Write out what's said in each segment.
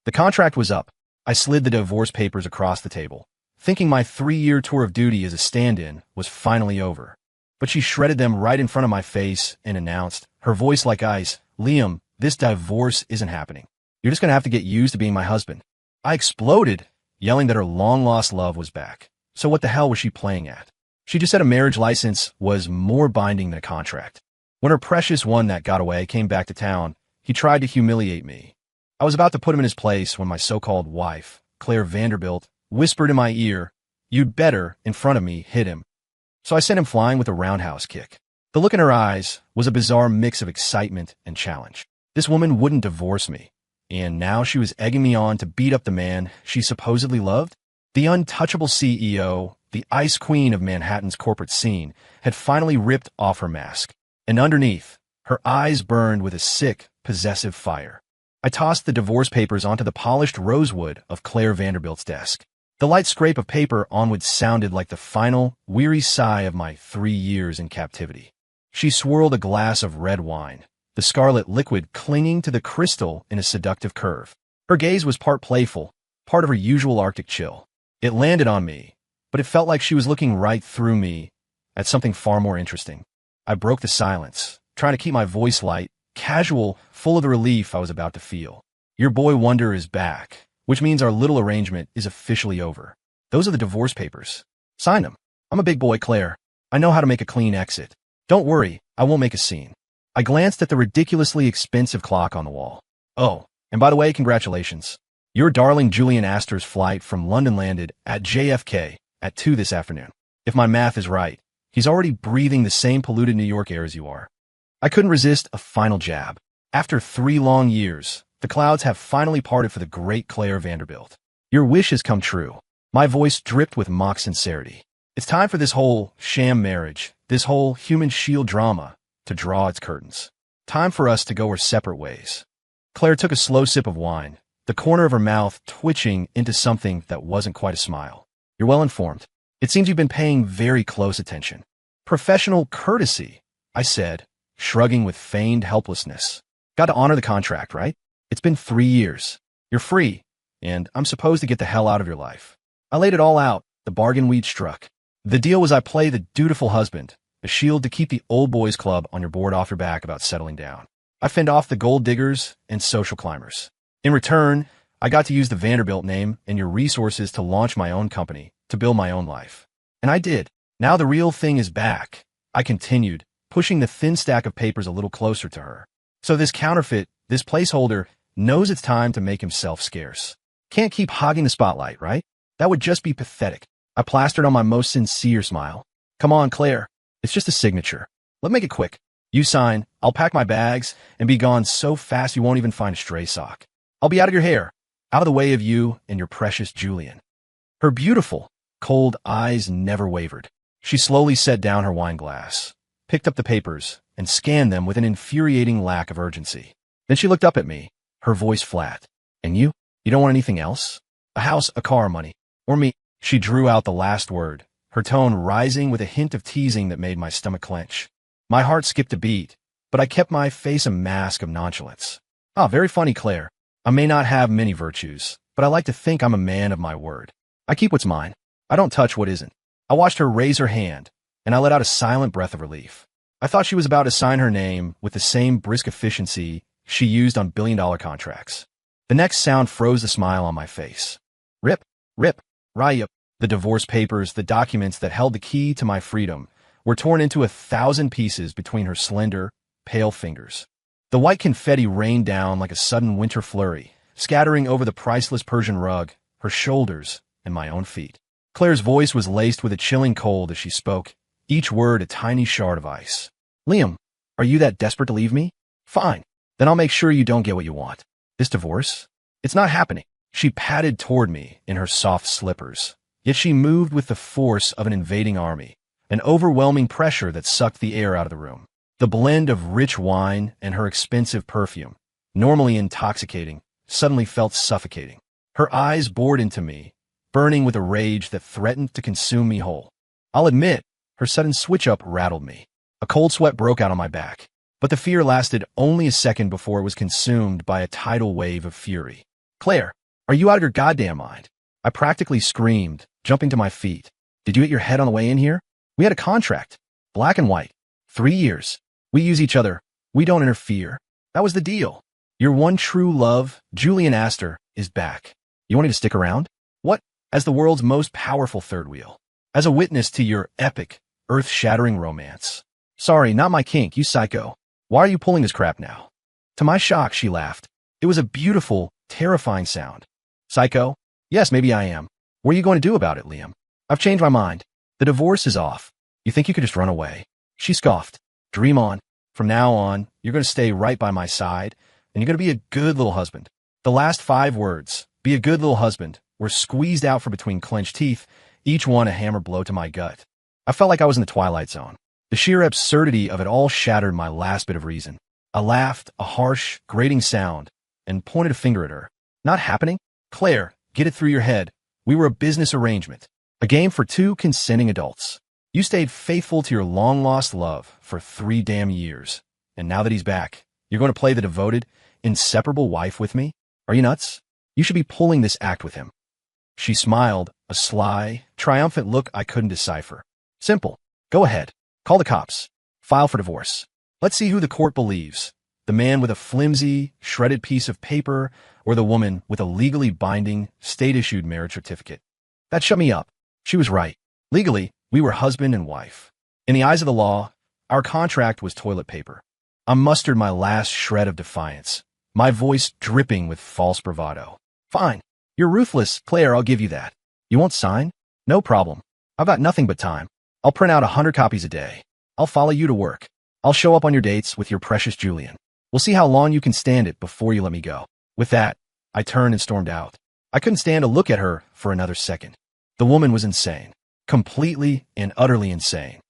The contract was up. I slid the divorce papers across the table, thinking my 3-year tour of duty as a stand-in was finally over. But she shredded them right in front of my face and announced, her voice like ice, "Liam, this divorce isn't happening. You're just going to have to get used to being my husband." I exploded, yelling that her long-lost love was back. So what the hell was she playing at? She just said a marriage license was more binding than a contract. When her precious one that got away came back to town, he tried to humiliate me. I was about to put him in his place when my so-called wife, Claire Vanderbilt, whispered in my ear, "You'd better," in front of me, hit him. So I sent him flying with a roundhouse kick. The look in her eyes was a bizarre mix of excitement and challenge. This woman wouldn't divorce me, and now she was egging me on to beat up the man she supposedly loved? The untouchable CEO, the ice queen of Manhattan's corporate scene, had finally ripped off her mask, and underneath, her eyes burned with a sick, possessive fire. I tossed the divorce papers onto the polished rosewood of Claire Vanderbilt's desk. The light scrape of paper onward sounded like the final, weary sigh of my 3 years in captivity. She swirled a glass of red wine, the scarlet liquid clinging to the crystal in a seductive curve. Her gaze was part playful, part of her usual Arctic chill. It landed on me, but it felt like she was looking right through me at something far more interesting. I broke the silence, trying to keep my voice light, casual, full of the relief I was about to feel. "Your boy Wonder is back, which means our little arrangement is officially over. Those are the divorce papers. Sign them. I'm a big boy, Claire. I know how to make a clean exit. Don't worry, I won't make a scene." I glanced at the ridiculously expensive clock on the wall. "Oh, and by the way, congratulations. Your darling Julian Astor's flight from London landed at JFK at 2 this afternoon. If my math is right, he's already breathing the same polluted New York air as you are." I couldn't resist a final jab. After 3 long years, the clouds have finally parted for the great Claire Vanderbilt. Your wish has come true. My voice dripped with mock sincerity. It's time for this whole sham marriage, this whole human shield drama, to draw its curtains. Time for us to go our separate ways. Claire took a slow sip of wine, the corner of her mouth twitching into something that wasn't quite a smile. "You're well informed. It seems you've been paying very close attention." "Professional courtesy," I said, shrugging with feigned helplessness. "Got to honor the contract, right? It's been 3 years. You're free, and I'm supposed to get the hell out of your life." I laid it all out, the bargain we'd struck. The deal was I play the dutiful husband, a shield to keep the old boys club on your board off your back about settling down. I fend off the gold diggers and social climbers. In return, I got to use the Vanderbilt name and your resources to launch my own company, to build my own life. And I did. Now the real thing is back, I continued, pushing the thin stack of papers a little closer to her. So this counterfeit, this placeholder, knows it's time to make himself scarce. Can't keep hogging the spotlight, right? That would just be pathetic. I plastered on my most sincere smile. "Come on, Claire. It's just a signature. Let's make it quick. You sign, I'll pack my bags, and be gone so fast you won't even find a stray sock. I'll be out of your hair, out of the way of you and your precious Julian." Her beautiful, cold eyes never wavered. She slowly set down her wine glass, picked up the papers, and scanned them with an infuriating lack of urgency. Then she looked up at me, her voice flat. "And you? You don't want anything else? A house, a car, money, or me?" She drew out the last word, her tone rising with a hint of teasing that made my stomach clench. My heart skipped a beat, but I kept my face a mask of nonchalance. "Ah, very funny, Claire. I may not have many virtues, but I like to think I'm a man of my word. I keep what's mine. I don't touch what isn't." I watched her raise her hand, and I let out a silent breath of relief. I thought she was about to sign her name with the same brisk efficiency she used on billion-dollar contracts. The next sound froze the smile on my face. Rip, rip, rip. The divorce papers, the documents that held the key to my freedom, were torn into 1,000 pieces between her slender, pale fingers. The white confetti rained down like a sudden winter flurry, scattering over the priceless Persian rug, her shoulders, and my own feet. Claire's voice was laced with a chilling cold as she spoke, each word a tiny shard of ice. "Liam, are you that desperate to leave me? Fine. Then I'll make sure you don't get what you want. This divorce? It's not happening." She padded toward me in her soft slippers, yet she moved with the force of an invading army, an overwhelming pressure that sucked the air out of the room. The blend of rich wine and her expensive perfume, normally intoxicating, suddenly felt suffocating. Her eyes bored into me, burning with a rage that threatened to consume me whole. I'll admit, her sudden switch-up rattled me. A cold sweat broke out on my back, but the fear lasted only a second before it was consumed by a tidal wave of fury. Claire, are you out of your goddamn mind? I practically screamed, jumping to my feet. Did you hit your head on the way in here? We had a contract. Black and white. 3 years. We use each other. We don't interfere. That was the deal. Your one true love, Julian Astor, is back. You want me to stick around? What? As the world's most powerful third wheel. As a witness to your epic, earth-shattering romance. Sorry, not my kink, you psycho. Why are you pulling this crap now? To my shock, she laughed. It was a beautiful, terrifying sound. Psycho? Yes, maybe I am. What are you going to do about it, Liam? I've changed my mind. The divorce is off. You think you could just run away? She scoffed. Dream on. From now on, you're going to stay right by my side, and you're going to be a good little husband. The last 5 words, be a good little husband, were squeezed out from between clenched teeth, each one a hammer blow to my gut. I felt like I was in the Twilight Zone. The sheer absurdity of it all shattered my last bit of reason. I laughed, a harsh, grating sound, and pointed a finger at her. Not happening? Claire, get it through your head. We were a business arrangement. A game for 2 consenting adults. You stayed faithful to your long-lost love for 3 damn years. And now that he's back, you're going to play the devoted, inseparable wife with me? Are you nuts? You should be pulling this act with him. She smiled, a sly, triumphant look I couldn't decipher. Simple. Go ahead. Call the cops. File for divorce. Let's see who the court believes. The man with a flimsy, shredded piece of paper, or the woman with a legally binding, state-issued marriage certificate. That shut me up. She was right. Legally, we were husband and wife. In the eyes of the law, our contract was toilet paper. I mustered my last shred of defiance, my voice dripping with false bravado. Fine. You're ruthless, Claire, I'll give you that. You won't sign? No problem. I've got nothing but time. I'll print out 100 copies a day. I'll follow you to work. I'll show up on your dates with your precious Julian. We'll see how long you can stand it before you let me go. With that, I turned and stormed out. I couldn't stand to look at her for another second. The woman was insane. Completely and utterly insane.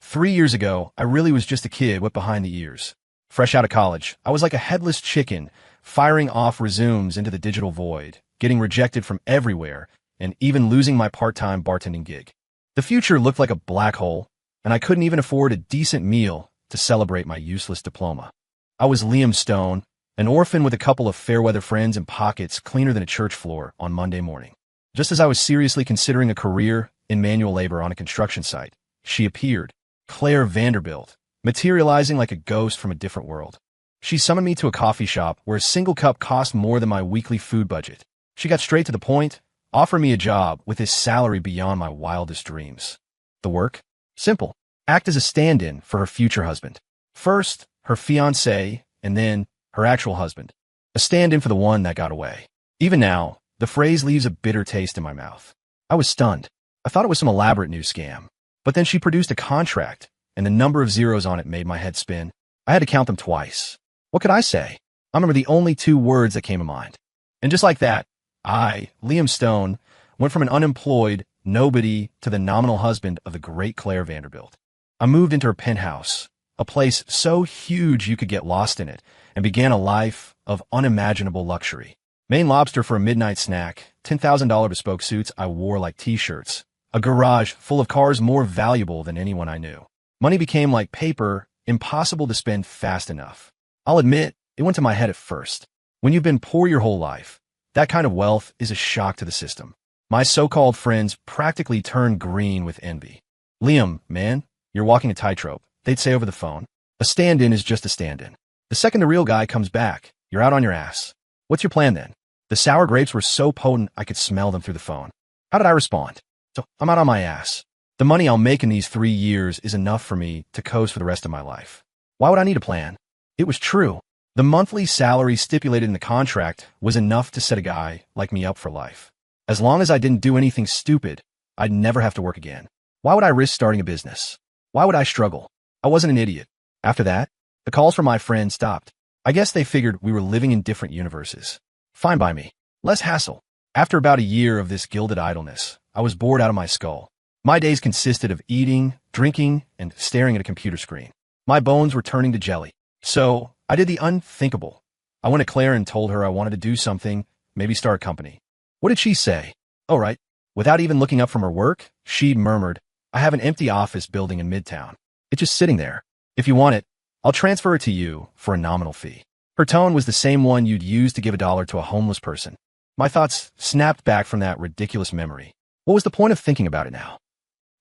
3 years ago, I really was just a kid with behind the ears. Fresh out of college, I was like a headless chicken, firing off resumes into the digital void, getting rejected from everywhere, and even losing my part-time bartending gig. The future looked like a black hole, and I couldn't even afford a decent meal to celebrate my useless diploma. I was Liam Stone, an orphan with a couple of fair-weather friends and pockets cleaner than a church floor on Monday morning. Just as I was seriously considering a career in manual labor on a construction site, she appeared, Claire Vanderbilt, materializing like a ghost from a different world. She summoned me to a coffee shop where a single cup cost more than my weekly food budget. She got straight to the point, offering me a job with a salary beyond my wildest dreams. The work? Simple. Act as a stand-in for her future husband. First, her fiancé, and then her actual husband. A stand-in for the one that got away. Even now, the phrase leaves a bitter taste in my mouth. I was stunned. I thought it was some elaborate new scam. But then she produced a contract, and the number of zeros on it made my head spin. I had to count them twice. What could I say? I remember the only 2 words that came to mind. And just like that, I, Liam Stone, went from an unemployed nobody to the nominal husband of the great Claire Vanderbilt. I moved into her penthouse, a place so huge you could get lost in it, and began a life of unimaginable luxury. Maine lobster for a midnight snack, $10,000 bespoke suits I wore like t-shirts, a garage full of cars more valuable than anyone I knew. Money became like paper, impossible to spend fast enough. I'll admit, it went to my head at first. When you've been poor your whole life, that kind of wealth is a shock to the system. My so-called friends practically turned green with envy. Liam, man, you're walking a tightrope, they'd say over the phone. A stand-in is just a stand-in. The second the real guy comes back, you're out on your ass. What's your plan then? The sour grapes were so potent I could smell them through the phone. How did I respond? So I'm out on my ass. The money I'll make in these 3 years is enough for me to coast for the rest of my life. Why would I need a plan? It was true. The monthly salary stipulated in the contract was enough to set a guy like me up for life. As long as I didn't do anything stupid, I'd never have to work again. Why would I risk starting a business? Why would I struggle? I wasn't an idiot. After that, the calls from my friends stopped. I guess they figured we were living in different universes. Fine by me. Less hassle. After about a year of this gilded idleness, I was bored out of my skull. My days consisted of eating, drinking, and staring at a computer screen. My bones were turning to jelly. So I did the unthinkable. I went to Claire and told her I wanted to do something, maybe start a company. What did she say? All right. Without even looking up from her work, she murmured, I have an empty office building in Midtown. It's just sitting there. If you want it, I'll transfer it to you for a nominal fee. Her tone was the same one you'd use to give $1 to a homeless person. My thoughts snapped back from that ridiculous memory. What was the point of thinking about it now?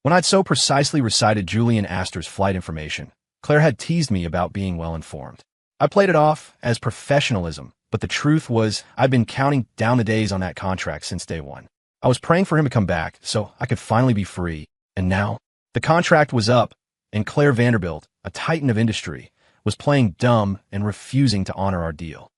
When I'd so precisely recited Julian Astor's flight information, Claire had teased me about being well-informed. I played it off as professionalism, but the truth was I'd been counting down the days on that contract since day one. I was praying for him to come back so I could finally be free, and now the contract was up, and Claire Vanderbilt, a titan of industry, was playing dumb and refusing to honor our deal.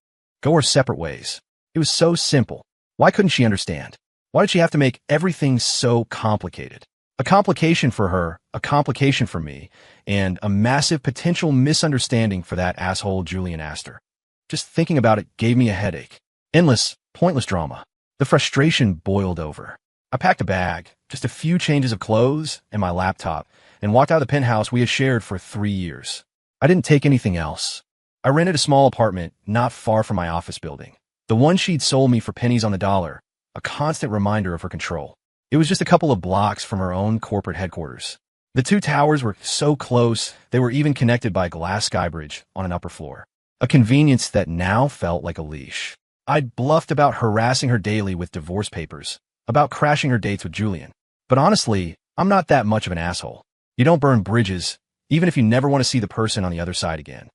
Go our separate ways. It was so simple. Why couldn't she understand? Why did she have to make everything so complicated? A complication for her, a complication for me, and a massive potential misunderstanding for that asshole Julian Astor. Just thinking about it gave me a headache. Endless, pointless drama. The frustration boiled over. I packed a bag, just a few changes of clothes, and my laptop, and walked out of the penthouse we had shared for 3 years. I didn't take anything else. I rented a small apartment not far from my office building. The one she'd sold me for pennies on the dollar, a constant reminder of her control. It was just a couple of blocks from her own corporate headquarters. The two towers were so close, they were even connected by a glass skybridge on an upper floor. A convenience that now felt like a leash. I'd bluffed about harassing her daily with divorce papers, about crashing her dates with Julian. But honestly, I'm not that much of an asshole. You don't burn bridges, even if you never want to see the person on the other side again.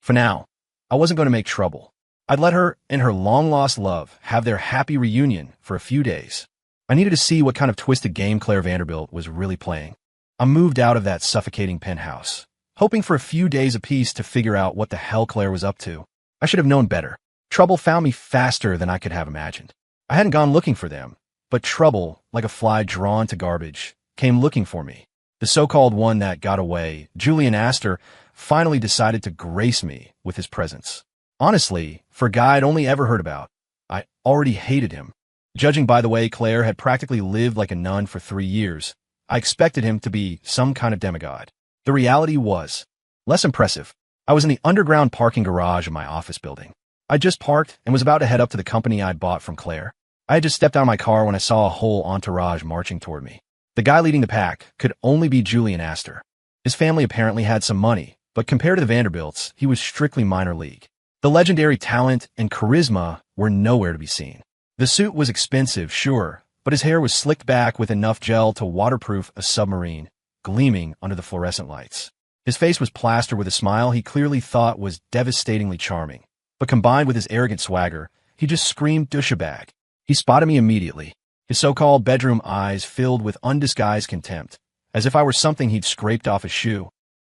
For now, I wasn't going to make trouble. I'd let her and her long-lost love have their happy reunion for a few days. I needed to see what kind of twisted game Claire Vanderbilt was really playing. I moved out of that suffocating penthouse, hoping for a few days of peace to figure out what the hell Claire was up to. I should have known better. Trouble found me faster than I could have imagined. I hadn't gone looking for them, but trouble, like a fly drawn to garbage, came looking for me. The so-called one that got away, Julian Astor, finally decided to grace me with his presence. Honestly, for a guy I'd only ever heard about, I already hated him. Judging by the way Claire had practically lived like a nun for 3 years, I expected him to be some kind of demigod. The reality was less impressive. I was in the underground parking garage of my office building. I just parked and was about to head up to the company I'd bought from Claire. I had just stepped out of my car when I saw a whole entourage marching toward me. The guy leading the pack could only be Julian Astor. His family apparently had some money, but compared to the Vanderbilts, he was strictly minor league. The legendary talent and charisma were nowhere to be seen. The suit was expensive, sure, but his hair was slicked back with enough gel to waterproof a submarine, gleaming under the fluorescent lights. His face was plastered with a smile he clearly thought was devastatingly charming, but combined with his arrogant swagger, he just screamed douchebag. He spotted me immediately, his so-called bedroom eyes filled with undisguised contempt, as if I were something he'd scraped off a shoe.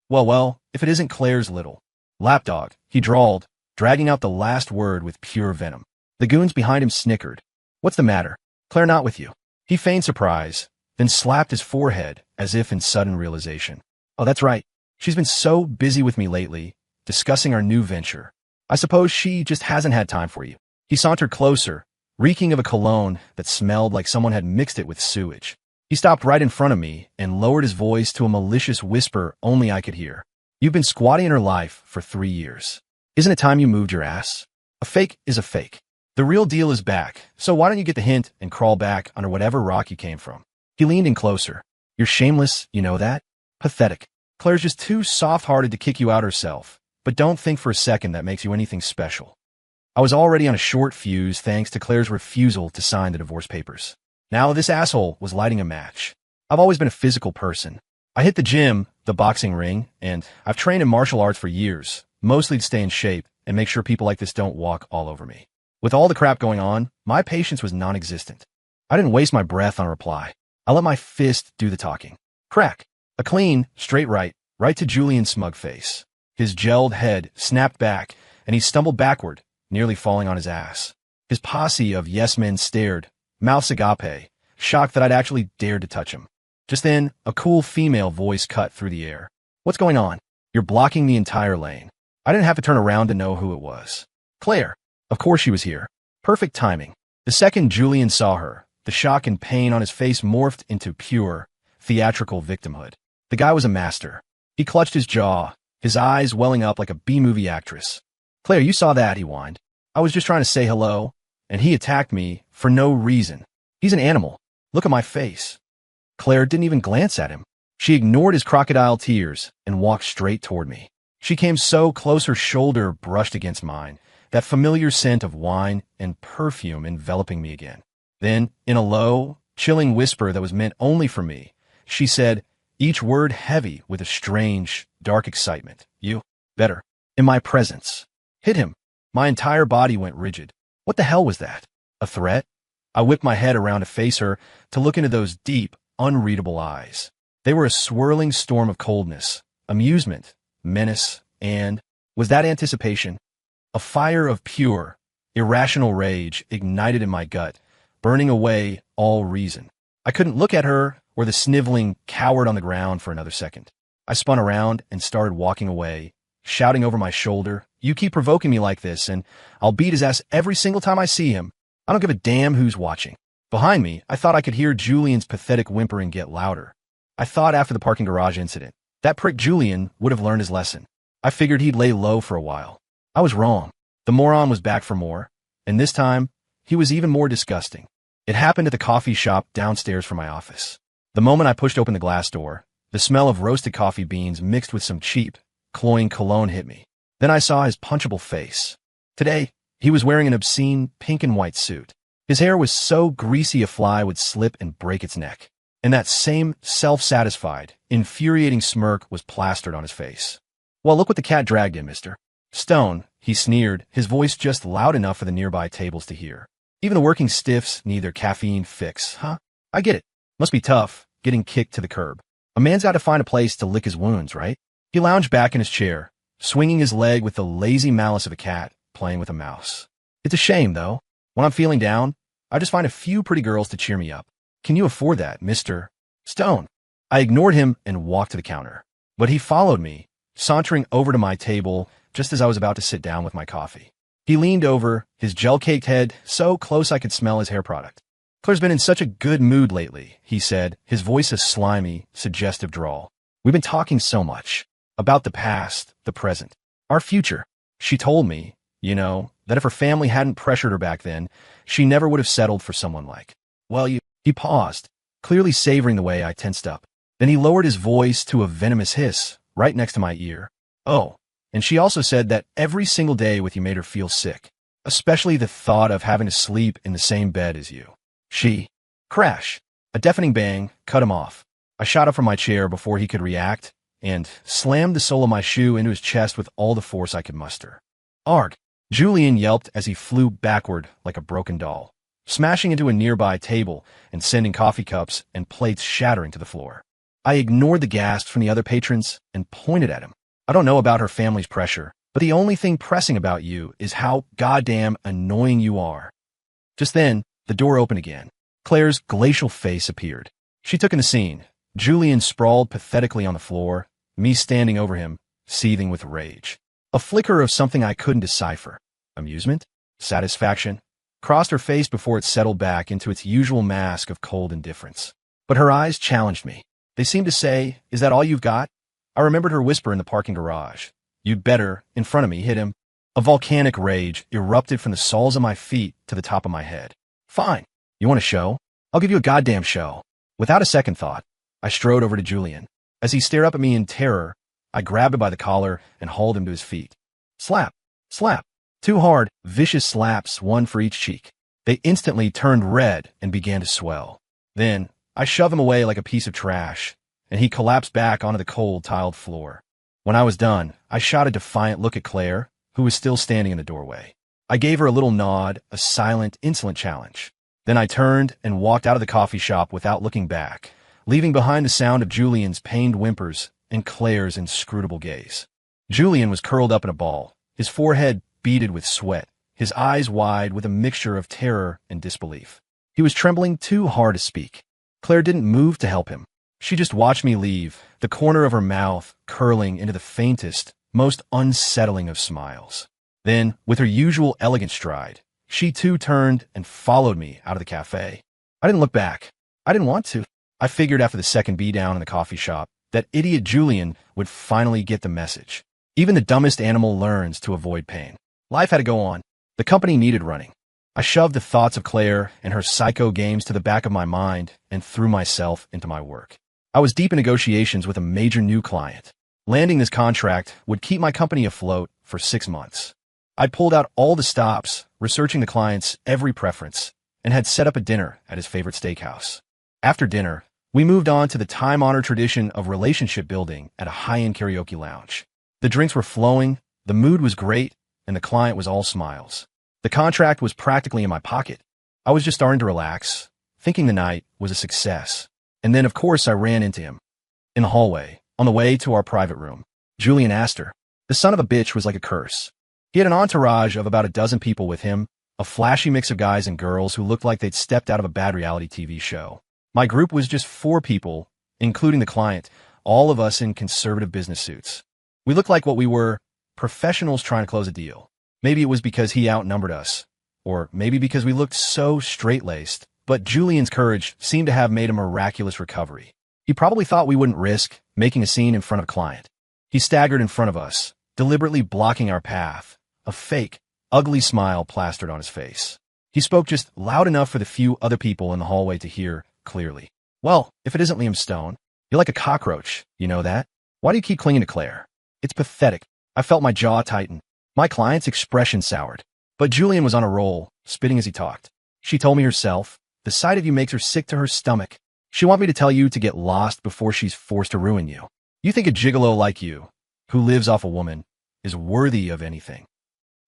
Well, if it isn't Claire's little lapdog, he drawled, dragging out the last word with pure venom. The goons behind him snickered. What's the matter? Claire not with you? He feigned surprise, then slapped his forehead as if in sudden realization. Oh, that's right. She's been so busy with me lately, discussing our new venture. I suppose she just hasn't had time for you. He sauntered closer, reeking of a cologne that smelled like someone had mixed it with sewage. He stopped right in front of me and lowered his voice to a malicious whisper only I could hear. You've been squatting in her life for 3 years. Isn't it time you moved your ass? A fake is a fake. The real deal is back, so why don't you get the hint and crawl back under whatever rock you came from? He leaned in closer. You're shameless, you know that? Pathetic. Claire's just too soft-hearted to kick you out herself, but don't think for a second that makes you anything special. I was already on a short fuse thanks to Claire's refusal to sign the divorce papers. Now this asshole was lighting a match. I've always been a physical person. I hit the gym, the boxing ring, and I've trained in martial arts for years, mostly to stay in shape and make sure people like this don't walk all over me. With all the crap going on, my patience was non-existent. I didn't waste my breath on a reply. I let my fist do the talking. Crack. A clean, straight right to Julian's smug face. His gelled head snapped back, and he stumbled backward, nearly falling on his ass. His posse of yes-men stared, mouths agape, shocked that I'd actually dared to touch him. Just then, a cool female voice cut through the air. What's going on? You're blocking the entire lane. I didn't have to turn around to know who it was. Claire. Of course she was here. Perfect timing. The second Julian saw her, the shock and pain on his face morphed into pure, theatrical victimhood. The guy was a master. He clutched his jaw, his eyes welling up like a B-movie actress. Claire, you saw that, he whined. I was just trying to say hello, and he attacked me for no reason. He's an animal. Look at my face. Claire didn't even glance at him. She ignored his crocodile tears and walked straight toward me. She came so close her shoulder brushed against mine, that familiar scent of wine and perfume enveloping me again. Then, in a low, chilling whisper that was meant only for me, she said, each word heavy with a strange, dark excitement. You better. In my presence. Hit him. My entire body went rigid. What the hell was that? A threat? I whipped my head around to face her, to look into those deep, unreadable eyes. They were a swirling storm of coldness, amusement, menace, and, was that anticipation? A fire of pure, irrational rage ignited in my gut, burning away all reason. I couldn't look at her or the sniveling coward on the ground for another second. I spun around and started walking away, shouting over my shoulder, "You keep provoking me like this, and I'll beat his ass every single time I see him. I don't give a damn who's watching." Behind me, I thought I could hear Julian's pathetic whimpering get louder. I thought after the parking garage incident, that prick Julian would have learned his lesson. I figured he'd lay low for a while. I was wrong. The moron was back for more, and this time, he was even more disgusting. It happened at the coffee shop downstairs from my office. The moment I pushed open the glass door, the smell of roasted coffee beans mixed with some cheap, cloying cologne hit me. Then I saw his punchable face. Today, he was wearing an obscene pink and white suit. His hair was so greasy a fly would slip and break its neck. And that same self-satisfied, infuriating smirk was plastered on his face. "Well, look what the cat dragged in, mister." "Stone," he sneered, his voice just loud enough for the nearby tables to hear. "Even the working stiffs need their caffeine fix, huh? I get it. Must be tough, getting kicked to the curb. A man's got to find a place to lick his wounds, right?" He lounged back in his chair, swinging his leg with the lazy malice of a cat playing with a mouse. "It's a shame, though. When I'm feeling down, I just find a few pretty girls to cheer me up. Can you afford that, Mr. Stone?" I ignored him and walked to the counter. But he followed me, sauntering over to my table just as I was about to sit down with my coffee. He leaned over, his gel-caked head so close I could smell his hair product. "Claire's been in such a good mood lately," he said, his voice a slimy, suggestive drawl. "We've been talking so much. About the past, the present, our future. She told me, that if her family hadn't pressured her back then, she never would have settled for someone like, well, you." He paused, clearly savoring the way I tensed up. Then he lowered his voice to a venomous hiss, right next to my ear. "Oh, and she also said that every single day with you made her feel sick, especially the thought of having to sleep in the same bed as you." She. Crash. A deafening bang cut him off. I shot up from my chair before he could react, and slammed the sole of my shoe into his chest with all the force I could muster. "Arg!" Julian yelped as he flew backward like a broken doll, smashing into a nearby table and sending coffee cups and plates shattering to the floor. I ignored the gasps from the other patrons and pointed at him. "I don't know about her family's pressure, but the only thing pressing about you is how goddamn annoying you are." Just then, the door opened again. Claire's glacial face appeared. She took in the scene. Julian sprawled pathetically on the floor, me standing over him, seething with rage. A flicker of something I couldn't decipher. Amusement? Satisfaction? Crossed her face before it settled back into its usual mask of cold indifference. But her eyes challenged me. They seemed to say, "Is that all you've got?" I remembered her whisper in the parking garage. "You'd better," in front of me, hit him. A volcanic rage erupted from the soles of my feet to the top of my head. "Fine. You want a show? I'll give you a goddamn show." Without a second thought, I strode over to Julian. As he stared up at me in terror, I grabbed him by the collar and hauled him to his feet. Slap, slap. 2 hard, vicious slaps, one for each cheek. They instantly turned red and began to swell. Then, I shoved him away like a piece of trash, and he collapsed back onto the cold, tiled floor. When I was done, I shot a defiant look at Claire, who was still standing in the doorway. I gave her a little nod, a silent, insolent challenge. Then I turned and walked out of the coffee shop without looking back, leaving behind the sound of Julian's pained whimpers and Claire's inscrutable gaze. Julian was curled up in a ball, his forehead beaded with sweat, his eyes wide with a mixture of terror and disbelief. He was trembling too hard to speak. Claire didn't move to help him. She just watched me leave, the corner of her mouth curling into the faintest, most unsettling of smiles. Then, with her usual elegant stride, she too turned and followed me out of the cafe. I didn't look back. I didn't want to. I figured after the second beatdown in the coffee shop that idiot Julian would finally get the message. Even the dumbest animal learns to avoid pain. Life had to go on. The company needed running. I shoved the thoughts of Claire and her psycho games to the back of my mind and threw myself into my work. I was deep in negotiations with a major new client. Landing this contract would keep my company afloat for 6 months. I'd pulled out all the stops, researching the client's every preference, and had set up a dinner at his favorite steakhouse. After dinner, we moved on to the time-honored tradition of relationship building at a high-end karaoke lounge. The drinks were flowing, the mood was great, and the client was all smiles. The contract was practically in my pocket. I was just starting to relax, thinking the night was a success. And then, of course, I ran into him. In the hallway, on the way to our private room. Julian Astor. The son of a bitch was like a curse. He had an entourage of about a dozen people with him, a flashy mix of guys and girls who looked like they'd stepped out of a bad reality TV show. My group was just 4 people, including the client, all of us in conservative business suits. We looked like what we were, professionals trying to close a deal. Maybe it was because he outnumbered us, or maybe because we looked so straight-laced, but Julian's courage seemed to have made a miraculous recovery. He probably thought we wouldn't risk making a scene in front of a client. He staggered in front of us, deliberately blocking our path, a fake, ugly smile plastered on his face. He spoke just loud enough for the few other people in the hallway to hear clearly. Well, if it isn't Liam Stone, you're like a cockroach, you know that? Why do you keep clinging to Claire? It's pathetic. I felt my jaw tighten. My client's expression soured. But Julian was on a roll, spitting as he talked. She told me herself, the sight of you makes her sick to her stomach. She wants me to tell you to get lost before she's forced to ruin you. You think a gigolo like you, who lives off a woman, is worthy of anything.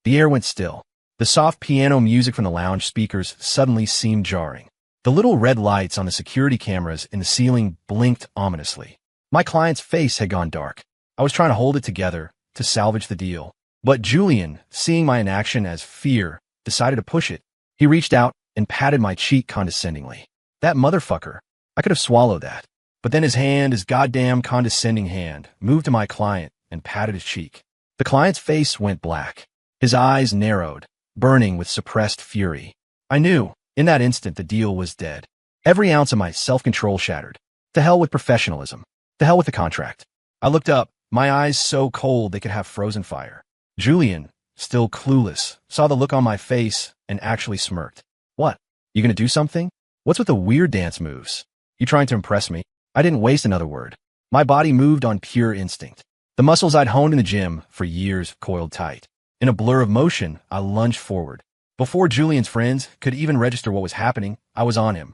The air went still. The soft piano music from the lounge speakers suddenly seemed jarring. The little red lights on the security cameras in the ceiling blinked ominously. My client's face had gone dark. I was trying to hold it together to salvage the deal. But Julian, seeing my inaction as fear, decided to push it. He reached out and patted my cheek condescendingly. That motherfucker. I could have swallowed that. But then his goddamn condescending hand, moved to my client and patted his cheek. The client's face went black. His eyes narrowed, burning with suppressed fury. I knew, in that instant, the deal was dead. Every ounce of my self-control shattered. To hell with professionalism. To hell with the contract. I looked up, my eyes so cold they could have frozen fire. Julian, still clueless, saw the look on my face and actually smirked. What? You gonna do something? What's with the weird dance moves? You trying to impress me? I didn't waste another word. My body moved on pure instinct. The muscles I'd honed in the gym for years coiled tight. In a blur of motion, I lunged forward. Before Julian's friends could even register what was happening, I was on him.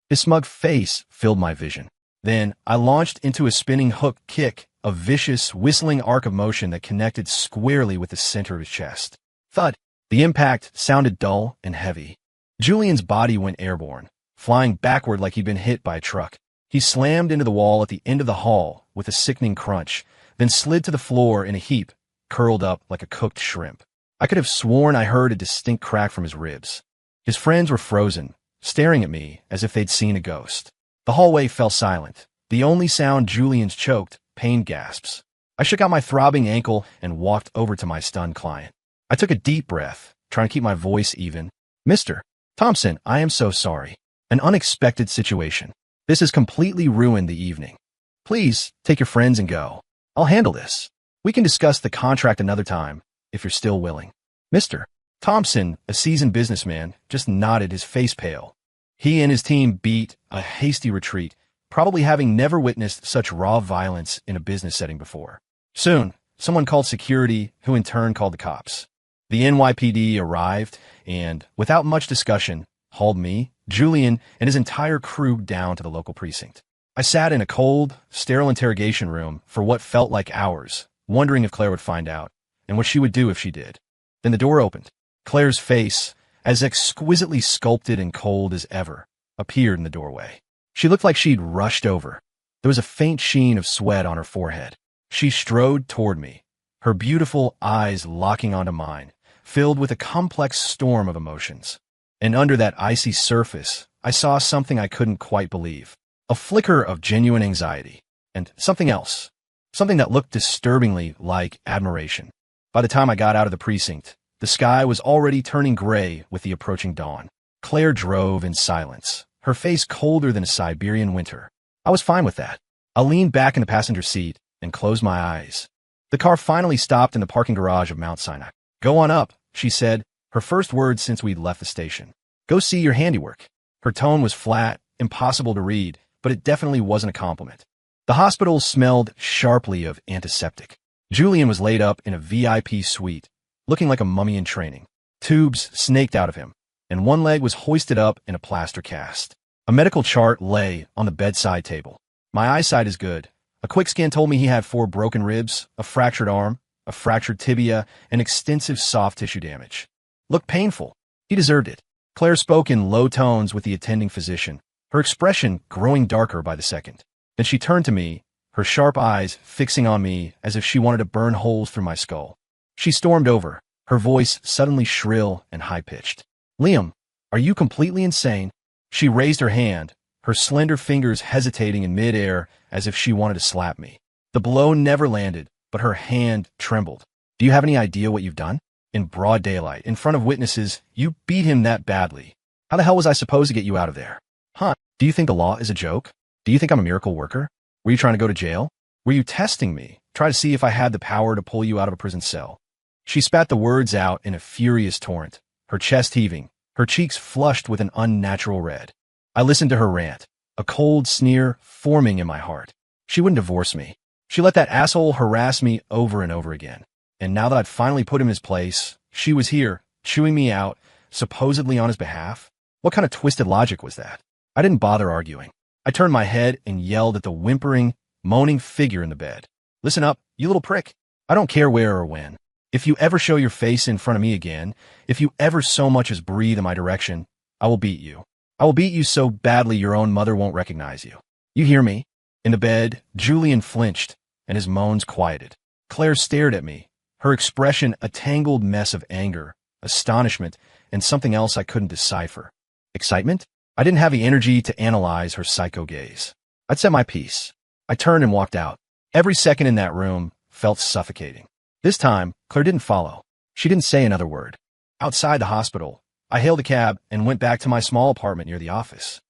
His smug face filled my vision. Then I launched into a spinning hook kick, a vicious, whistling arc of motion that connected squarely with the center of his chest. Thud! The impact sounded dull and heavy. Julian's body went airborne, flying backward like he'd been hit by a truck. He slammed into the wall at the end of the hall with a sickening crunch, then slid to the floor in a heap, curled up like a cooked shrimp. I could have sworn I heard a distinct crack from his ribs. His friends were frozen, staring at me as if they'd seen a ghost. The hallway fell silent. The only sound Julian's choked, pained gasps. I shook out my throbbing ankle and walked over to my stunned client. I took a deep breath, trying to keep my voice even. Mr. Thompson, I am so sorry. An unexpected situation. This has completely ruined the evening. Please, take your friends and go. I'll handle this. We can discuss the contract another time, if you're still willing. Mr. Thompson, a seasoned businessman, just nodded, his face pale. He and his team beat a hasty retreat, probably having never witnessed such raw violence in a business setting before. Soon, someone called security, who in turn called the cops. The NYPD arrived and, without much discussion, hauled me, Julian, and his entire crew down to the local precinct. I sat in a cold, sterile interrogation room for what felt like hours, wondering if Claire would find out, and what she would do if she did. Then the door opened. Claire's face, as exquisitely sculpted and cold as ever, appeared in the doorway. She looked like she'd rushed over. There was a faint sheen of sweat on her forehead. She strode toward me, her beautiful eyes locking onto mine, filled with a complex storm of emotions. And under that icy surface, I saw something I couldn't quite believe. A flicker of genuine anxiety. And something else. Something that looked disturbingly like admiration. By the time I got out of the precinct, the sky was already turning gray with the approaching dawn. Claire drove in silence, her face colder than a Siberian winter. I was fine with that. I leaned back in the passenger seat and closed my eyes. The car finally stopped in the parking garage of Mount Sinai. Go on up, she said, her first words since we'd left the station. Go see your handiwork. Her tone was flat, impossible to read, but it definitely wasn't a compliment. The hospital smelled sharply of antiseptic. Julian was laid up in a VIP suite, looking like a mummy in training. Tubes snaked out of him, and one leg was hoisted up in a plaster cast. A medical chart lay on the bedside table. My eyesight is good. A quick scan told me he had 4 broken ribs, a fractured arm, a fractured tibia, and extensive soft tissue damage. Looked painful. He deserved it. Claire spoke in low tones with the attending physician, her expression growing darker by the second. Then she turned to me, her sharp eyes fixing on me as if she wanted to burn holes through my skull. She stormed over, her voice suddenly shrill and high-pitched. "Liam, are you completely insane?" She raised her hand, her slender fingers hesitating in mid-air as if she wanted to slap me. The blow never landed, but her hand trembled. "Do you have any idea what you've done? In broad daylight, in front of witnesses, you beat him that badly. How the hell was I supposed to get you out of there? Huh? Do you think the law is a joke? Do you think I'm a miracle worker? Were you trying to go to jail? Were you testing me, try to see if I had the power to pull you out of a prison cell?" She spat the words out in a furious torrent, her chest heaving, her cheeks flushed with an unnatural red. I listened to her rant, a cold sneer forming in my heart. She wouldn't divorce me. She let that asshole harass me over and over again. And now that I'd finally put him in his place, she was here, chewing me out, supposedly on his behalf. What kind of twisted logic was that? I didn't bother arguing. I turned my head and yelled at the whimpering, moaning figure in the bed. "Listen up, you little prick. I don't care where or when. If you ever show your face in front of me again, if you ever so much as breathe in my direction, I will beat you. I will beat you so badly your own mother won't recognize you. You hear me?" In the bed, Julian flinched, and his moans quieted. Claire stared at me, her expression a tangled mess of anger, astonishment, and something else I couldn't decipher. Excitement? I didn't have the energy to analyze her psycho gaze. I'd said my piece. I turned and walked out. Every second in that room felt suffocating. This time, Claire didn't follow. She didn't say another word. Outside the hospital, I hailed a cab and went back to my small apartment near the office.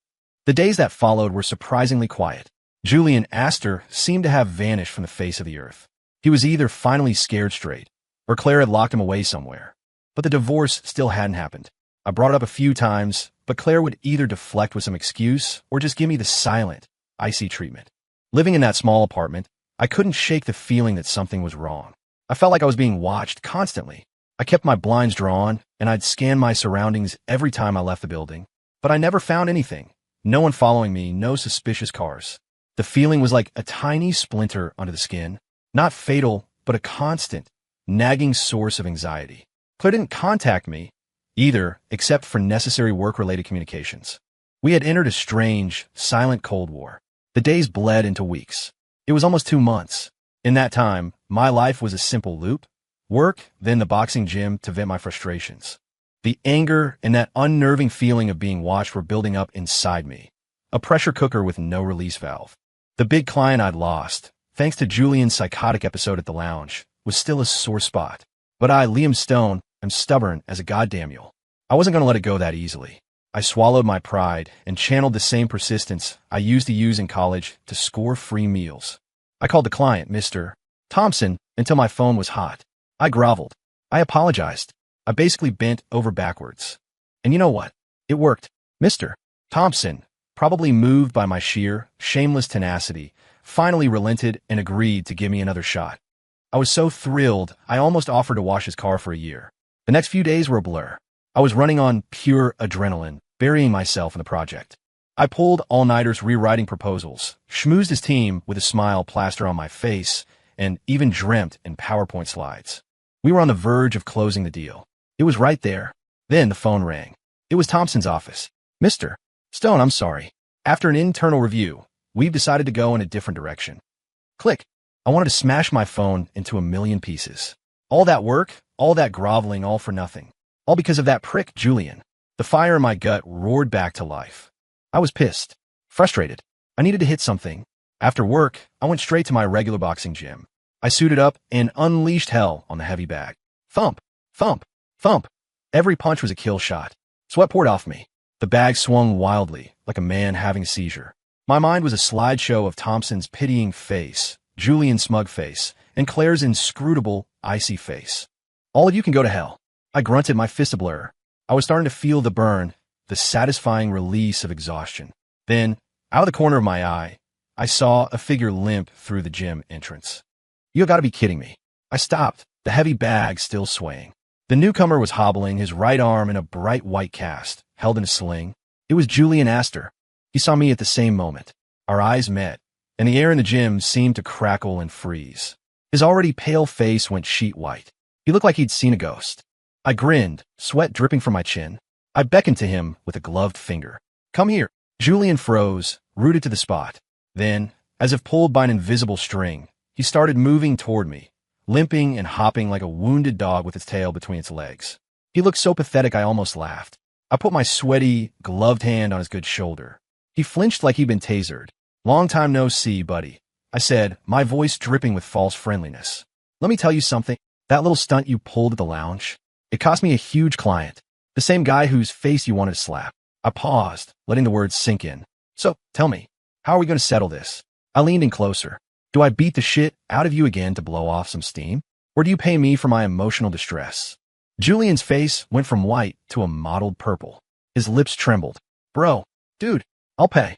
The days that followed were surprisingly quiet. Julian Astor seemed to have vanished from the face of the earth. He was either finally scared straight, or Claire had locked him away somewhere. But the divorce still hadn't happened. I brought it up a few times, but Claire would either deflect with some excuse or just give me the silent, icy treatment. Living in that small apartment, I couldn't shake the feeling that something was wrong. I felt like I was being watched constantly. I kept my blinds drawn, and I'd scan my surroundings every time I left the building. But I never found anything. No one following me, no suspicious cars. The feeling was like a tiny splinter under the skin. Not fatal, but a constant, nagging source of anxiety. Claire didn't contact me, either, except for necessary work-related communications. We had entered a strange, silent Cold War. The days bled into weeks. It was almost 2 months. In that time, my life was a simple loop. Work, then the boxing gym to vent my frustrations. The anger and that unnerving feeling of being watched were building up inside me. A pressure cooker with no release valve. The big client I'd lost, thanks to Julian's psychotic episode at the lounge, was still a sore spot. But I, Liam Stone, am stubborn as a goddamn mule. I wasn't going to let it go that easily. I swallowed my pride and channeled the same persistence I used to use in college to score free meals. I called the client, Mr. Thompson, until my phone was hot. I groveled. I apologized. I basically bent over backwards. And you know what? It worked. Mr. Thompson, probably moved by my sheer, shameless tenacity, finally relented and agreed to give me another shot. I was so thrilled, I almost offered to wash his car for a year. The next few days were a blur. I was running on pure adrenaline, burying myself in the project. I pulled all-nighters rewriting proposals, schmoozed his team with a smile plastered on my face, and even dreamt in PowerPoint slides. We were on the verge of closing the deal. It was right there. Then the phone rang. It was Thompson's office. "Mr. Stone, I'm sorry. After an internal review, we've decided to go in a different direction." Click. I wanted to smash my phone into a million pieces. All that work, all that groveling, all for nothing. All because of that prick, Julian. The fire in my gut roared back to life. I was pissed, frustrated. I needed to hit something. After work, I went straight to my regular boxing gym. I suited up and unleashed hell on the heavy bag. Thump, thump, thump. Every punch was a kill shot. Sweat poured off me. The bag swung wildly, like a man having a seizure. My mind was a slideshow of Thompson's pitying face, Julian's smug face, and Claire's inscrutable, icy face. "All of you can go to hell." I grunted, my fist ablur. I was starting to feel the burn, the satisfying release of exhaustion. Then, out of the corner of my eye, I saw a figure limp through the gym entrance. You gotta be kidding me. I stopped, the heavy bag still swaying. The newcomer was hobbling, his right arm in a bright white cast, held in a sling. It was Julian Astor. He saw me at the same moment. Our eyes met, and the air in the gym seemed to crackle and freeze. His already pale face went sheet white. He looked like he'd seen a ghost. I grinned, sweat dripping from my chin. I beckoned to him with a gloved finger. "Come here." Julian froze, rooted to the spot. Then, as if pulled by an invisible string, he started moving toward me, limping and hopping like a wounded dog with its tail between its legs. He looked so pathetic I almost laughed. I put my sweaty, gloved hand on his good shoulder. He flinched like he'd been tasered. "Long time no see, buddy," I said, my voice dripping with false friendliness. "Let me tell you something. That little stunt you pulled at the lounge, it cost me a huge client. The same guy whose face you wanted to slap." I paused, letting the words sink in. "So, tell me, how are we going to settle this?" I leaned in closer. "Do I beat the shit out of you again to blow off some steam? Or do you pay me for my emotional distress?" Julian's face went from white to a mottled purple. His lips trembled. "Bro, dude, I'll pay,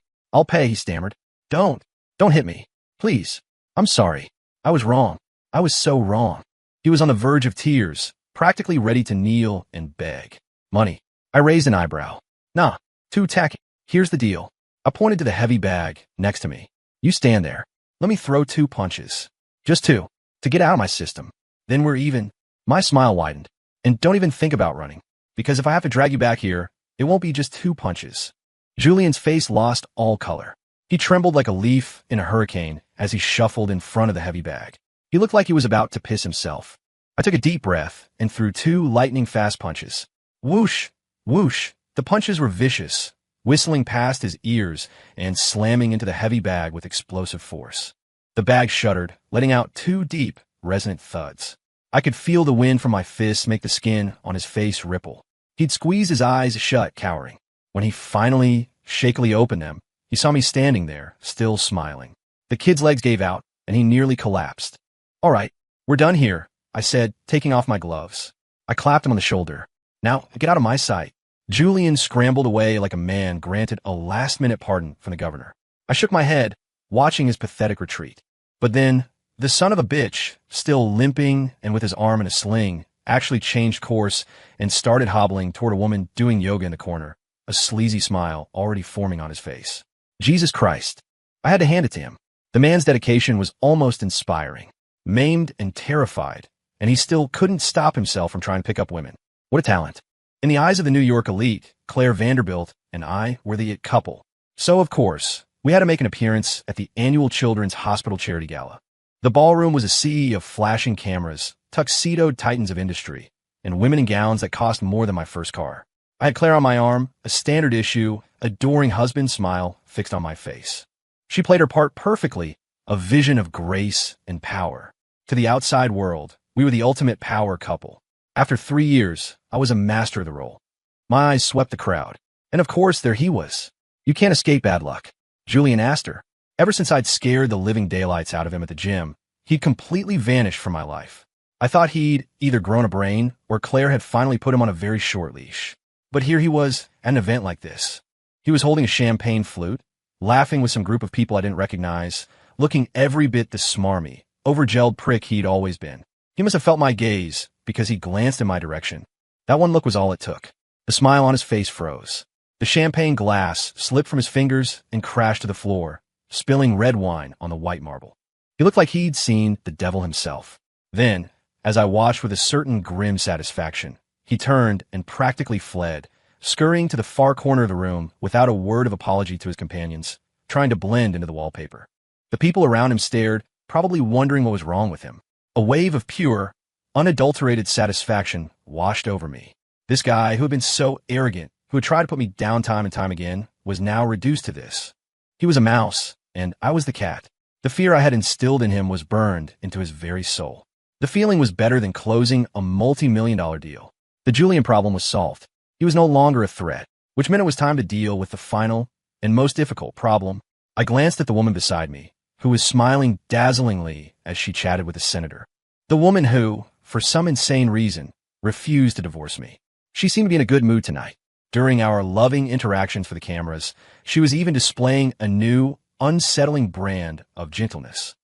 he stammered. Don't hit me. Please. I'm sorry. I was wrong. I was so wrong." He was on the verge of tears, practically ready to kneel and beg. "Money." I raised an eyebrow. "Nah, too tacky. Here's the deal." I pointed to the heavy bag next to me. "You stand there. Let me throw 2 punches. Just 2, to get out of my system. Then we're even." My smile widened. "And don't even think about running, because if I have to drag you back here, it won't be just 2 punches." Julian's face lost all color. He trembled like a leaf in a hurricane as he shuffled in front of the heavy bag. He looked like he was about to piss himself. I took a deep breath and threw 2 lightning-fast punches. Whoosh, whoosh. The punches were vicious, whistling past his ears and slamming into the heavy bag with explosive force. The bag shuddered, letting out 2 deep, resonant thuds. I could feel the wind from my fists make the skin on his face ripple. He'd squeezed his eyes shut, cowering. When he finally, shakily opened them, he saw me standing there, still smiling. The kid's legs gave out, and he nearly collapsed. "All right, we're done here," I said, taking off my gloves. I clapped him on the shoulder. "Now, get out of my sight." Julian scrambled away like a man granted a last-minute pardon from the governor. I shook my head, watching his pathetic retreat. But then, the son of a bitch, still limping and with his arm in a sling, actually changed course and started hobbling toward a woman doing yoga in the corner, a sleazy smile already forming on his face. Jesus Christ. I had to hand it to him. The man's dedication was almost inspiring. Maimed and terrified, and he still couldn't stop himself from trying to pick up women. What a talent. In the eyes of the New York elite, Claire Vanderbilt and I were the it couple. So, of course, we had to make an appearance at the annual Children's Hospital Charity Gala. The ballroom was a sea of flashing cameras, tuxedoed titans of industry, and women in gowns that cost more than my first car. I had Claire on my arm, a standard issue, adoring husband smile fixed on my face. She played her part perfectly, a vision of grace and power. To the outside world, we were the ultimate power couple. After 3 years, I was a master of the role. My eyes swept the crowd. And of course, there he was. You can't escape bad luck. Julian Astor. Ever since I'd scared the living daylights out of him at the gym, he'd completely vanished from my life. I thought he'd either grown a brain or Claire had finally put him on a very short leash. But here he was at an event like this. He was holding a champagne flute, laughing with some group of people I didn't recognize, looking every bit the smarmy, over-gelled prick he'd always been. He must have felt my gaze because he glanced in my direction. That one look was all it took. The smile on his face froze. The champagne glass slipped from his fingers and crashed to the floor, spilling red wine on the white marble. He looked like he'd seen the devil himself. Then, as I watched with a certain grim satisfaction, he turned and practically fled, scurrying to the far corner of the room without a word of apology to his companions, trying to blend into the wallpaper. The people around him stared, probably wondering what was wrong with him. A wave of pure, unadulterated satisfaction washed over me. This guy, who had been so arrogant, who had tried to put me down time and time again, was now reduced to this. He was a mouse, and I was the cat. The fear I had instilled in him was burned into his very soul. The feeling was better than closing a multi-million-dollar deal. The Julian problem was solved. He was no longer a threat, which meant it was time to deal with the final and most difficult problem. I glanced at the woman beside me, who was smiling dazzlingly as she chatted with the senator. The woman who, for some insane reason, refused to divorce me. She seemed to be in a good mood tonight. During our loving interactions for the cameras, she was even displaying a new, unsettling brand of gentleness.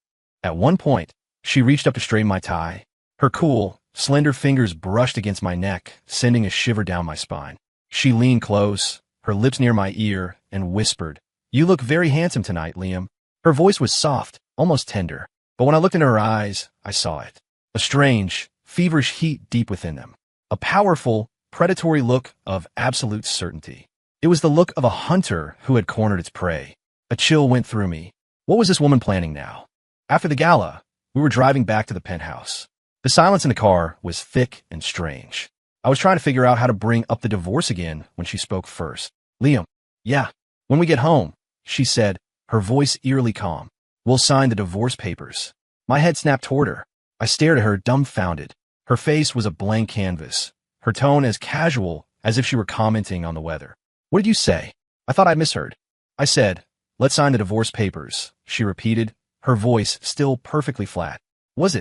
At one point, she reached up to straighten my tie. Her cool, Slender fingers brushed against my neck, sending a shiver down my spine. She leaned close, her lips near my ear, and whispered, "You look very handsome tonight, Liam." Her voice was soft, almost tender, but when I looked into her eyes, I saw it. A strange, feverish heat deep within them. A powerful, predatory look of absolute certainty. It was the look of a hunter who had cornered its prey. A chill went through me. What was this woman planning now? After the gala, we were driving back to the penthouse. The silence in the car was thick and strange. I was trying to figure out how to bring up the divorce again when she spoke first. "Liam." "Yeah. When we get home," she said, her voice eerily calm. "We'll sign the divorce papers." My head snapped toward her. I stared at her, dumbfounded. Her face was a blank canvas, her tone as casual as if she were commenting on the weather. "What did you say?" I thought I misheard. "I said, let's sign the divorce papers," she repeated, her voice still perfectly flat. Was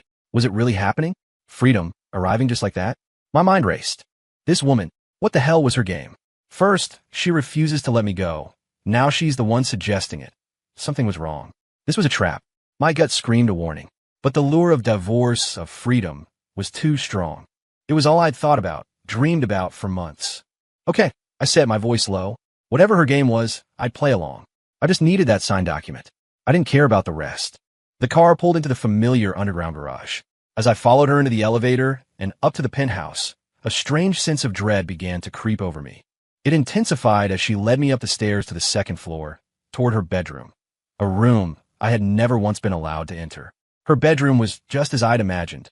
it really happening? Freedom, arriving just like that? My mind raced. This woman, what the hell was her game? First, she refuses to let me go. Now she's the one suggesting it. Something was wrong. This was a trap. My gut screamed a warning. But the lure of divorce, of freedom, was too strong. It was all I'd thought about, dreamed about for months. "Okay," I said, my voice low. Whatever her game was, I'd play along. I just needed that signed document. I didn't care about the rest. The car pulled into the familiar underground garage. As I followed her into the elevator and up to the penthouse, a strange sense of dread began to creep over me. It intensified as she led me up the stairs to the second floor, toward her bedroom. A room I had never once been allowed to enter. Her bedroom was just as I'd imagined.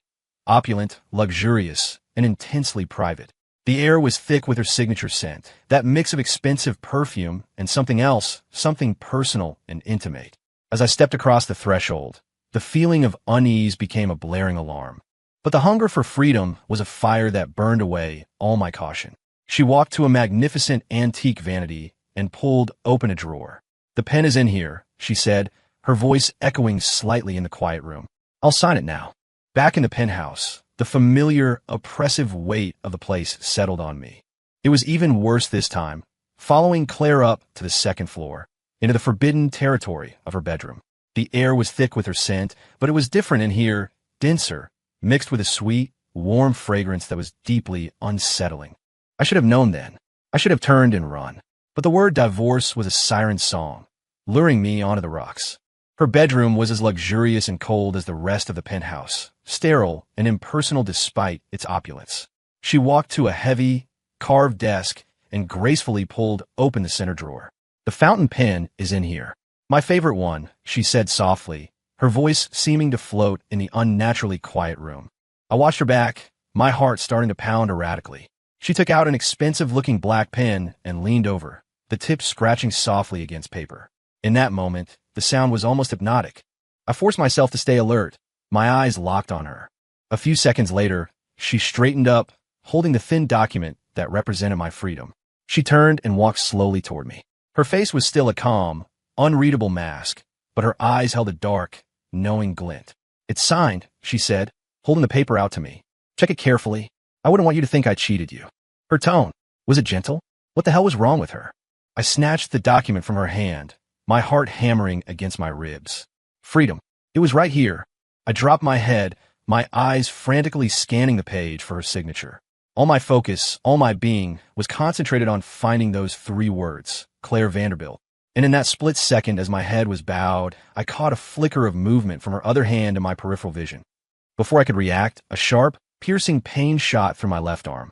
Opulent, luxurious, and intensely private. The air was thick with her signature scent, that mix of expensive perfume and something else, something personal and intimate. As I stepped across the threshold, the feeling of unease became a blaring alarm. But the hunger for freedom was a fire that burned away all my caution. She walked to a magnificent antique vanity and pulled open a drawer. "The pen is in here," she said, her voice echoing slightly in the quiet room. "I'll sign it now." Back in the penthouse, the familiar, oppressive weight of the place settled on me. It was even worse this time, following Claire up to the second floor, into the forbidden territory of her bedroom. The air was thick with her scent, but it was different in here, denser, mixed with a sweet, warm fragrance that was deeply unsettling. I should have known then. I should have turned and run. But the word divorce was a siren song, luring me onto the rocks. Her bedroom was as luxurious and cold as the rest of the penthouse, sterile and impersonal despite its opulence. She walked to a heavy, carved desk and gracefully pulled open the center drawer. "The fountain pen is in here. My favorite one," she said softly, her voice seeming to float in the unnaturally quiet room. I watched her back, my heart starting to pound erratically. She took out an expensive-looking black pen and leaned over, the tip scratching softly against paper. In that moment, the sound was almost hypnotic. I forced myself to stay alert, my eyes locked on her. A few seconds later, she straightened up, holding the thin document that represented my freedom. She turned and walked slowly toward me. Her face was still a calm, unreadable mask, but her eyes held a dark, knowing glint. "It's signed," she said, holding the paper out to me. "Check it carefully. I wouldn't want you to think I cheated you." Her tone, was it gentle? What the hell was wrong with her? I snatched the document from her hand, my heart hammering against my ribs. Freedom. It was right here. I dropped my head, my eyes frantically scanning the page for her signature. All my focus, all my being, was concentrated on finding those 3 words, Claire Vanderbilt. And in that split second as my head was bowed, I caught a flicker of movement from her other hand in my peripheral vision. Before I could react, a sharp, piercing pain shot through my left arm.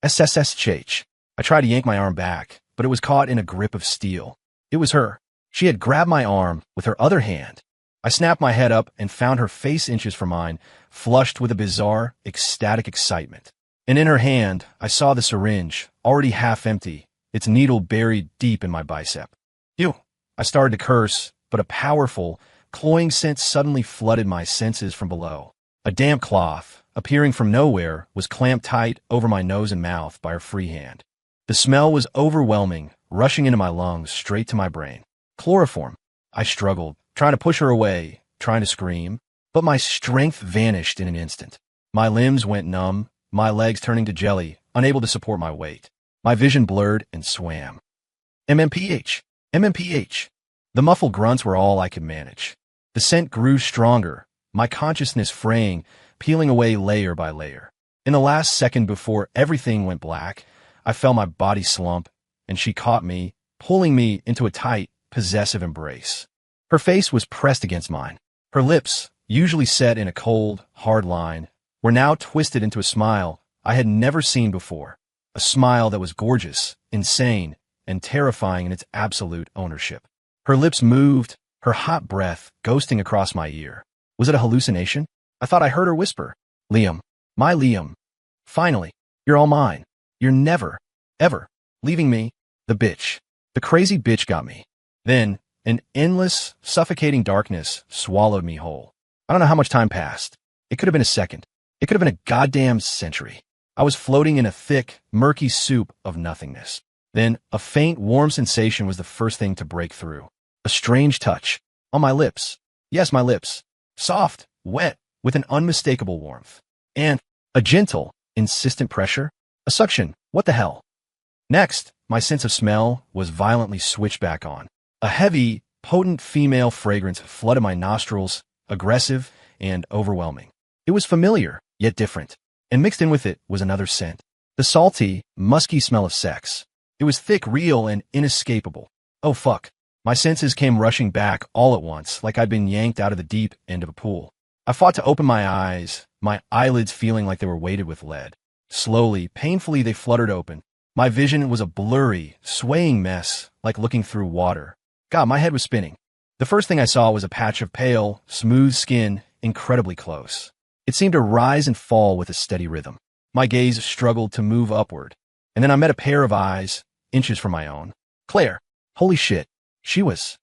SSSH. I tried to yank my arm back, but it was caught in a grip of steel. It was her. She had grabbed my arm with her other hand. I snapped my head up and found her face inches from mine, flushed with a bizarre, ecstatic excitement. And in her hand, I saw the syringe, already half empty, its needle buried deep in my bicep. "You!" I started to curse, but a powerful, cloying scent suddenly flooded my senses from below. A damp cloth, appearing from nowhere, was clamped tight over my nose and mouth by her free hand. The smell was overwhelming, rushing into my lungs, straight to my brain. Chloroform. I struggled, trying to push her away, trying to scream, but my strength vanished in an instant. My limbs went numb, my legs turning to jelly, unable to support my weight. My vision blurred and swam. MMPH. MMPH. The muffled grunts were all I could manage. The scent grew stronger, my consciousness fraying, peeling away layer by layer. In the last second before everything went black, I felt my body slump, and she caught me, pulling me into a tight, possessive embrace. Her face was pressed against mine. Her lips, usually set in a cold, hard line, were now twisted into a smile I had never seen before. A smile that was gorgeous, insane, and terrifying in its absolute ownership. Her lips moved, her hot breath ghosting across my ear. Was it a hallucination? I thought I heard her whisper, "Liam, my Liam. Finally, you're all mine. You're never, ever leaving me." The bitch. The crazy bitch got me. Then, an endless, suffocating darkness swallowed me whole. I don't know how much time passed. It could have been a second. It could have been a goddamn century. I was floating in a thick, murky soup of nothingness. Then, a faint, warm sensation was the first thing to break through. A strange touch. On my lips. Yes, my lips. Soft, wet, with an unmistakable warmth. And a gentle, insistent pressure. A suction. What the hell? Next, my sense of smell was violently switched back on. A heavy, potent female fragrance flooded my nostrils, aggressive and overwhelming. It was familiar, yet different. And mixed in with it was another scent. The salty, musky smell of sex. It was thick, real, and inescapable. Oh fuck. My senses came rushing back all at once, like I'd been yanked out of the deep end of a pool. I fought to open my eyes, my eyelids feeling like they were weighted with lead. Slowly, painfully, they fluttered open. My vision was a blurry, swaying mess, like looking through water. God, my head was spinning. The first thing I saw was a patch of pale, smooth skin, incredibly close. It seemed to rise and fall with a steady rhythm. My gaze struggled to move upward. And then I met a pair of eyes, inches from my own. Claire. Holy shit. She was